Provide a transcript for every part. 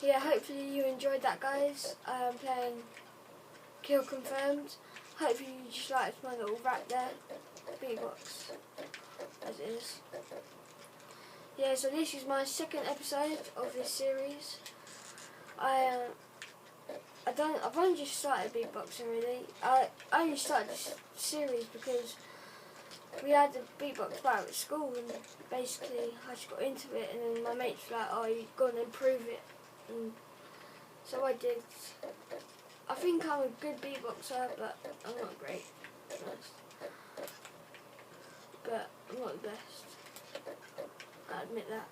Yeah, hopefully you enjoyed that, guys. Playing Kill Confirmed. Hopefully you just liked my little rap there. Beatbox, as it is. Yeah, so this is my second episode of this series. I've only just started beatboxing really. I only started this series because we had the beatbox battle at school, and basically I just got into it, and then my mates were like, "Oh, you've got to improve it," and so I did. I think I'm a good beatboxer, but I'm not great, to be honest. But I'm not the best. I admit that.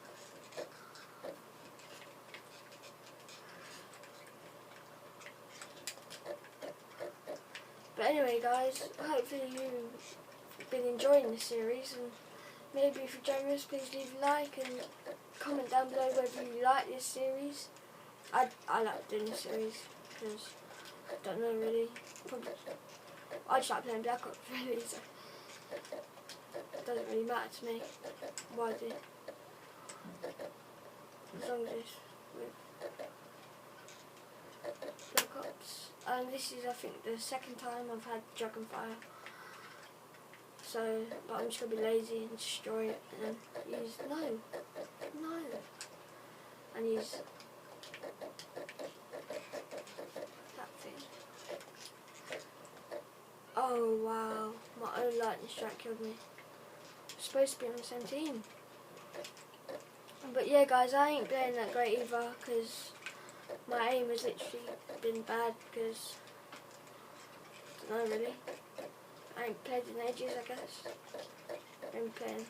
But anyway, guys, hopefully you've been enjoying this series, and maybe if you're generous, please leave a like and comment down below whether you like this series. I like doing this series because I don't know really. Probably, I just like playing Black Ops really, so it doesn't really matter to me what I do, as long as it's with Black Ops. And this is, I think, the second time I've had Dragonfire. So, but I'm just gonna be lazy and destroy it and use and use that thing. Oh wow, my own lightning strike killed me. I'm supposed to be on the same team. But yeah, guys, I ain't playing that great either because my aim has literally been bad because I don't know really. I ain't played in ages, I guess. I've been playing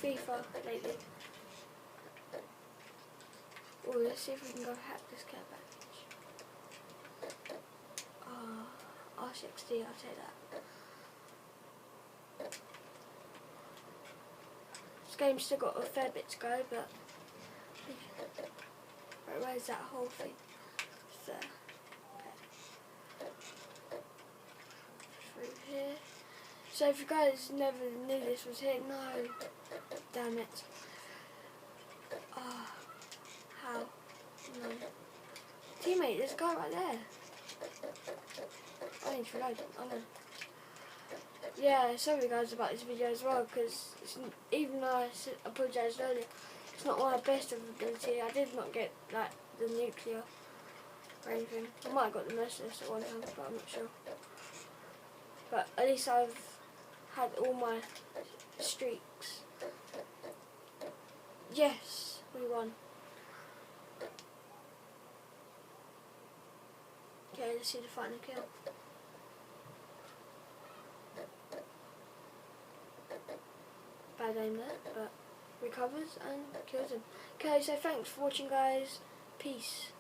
FIFA lately. Oh, let's see if we can go hack this care package. R60, I'll take that. This game's still got a fair bit to go, but right, where's that whole thing? It's there. Okay. Through here. So if you guys never knew this was here, no, damn it. How? No. Teammate, there's a guy right there. I need to reload. Oh no. Yeah, sorry guys about this video as well, because even though I apologised earlier, it's not my best of ability. I did not get like the nuclear or anything. I might have got the merciless at one time, but I'm not sure. But at least I've had all my streaks. Yes, we won. Okay, let's see the final kill. Bad aim there, but recovers and kills him. Okay, so thanks for watching, guys. Peace.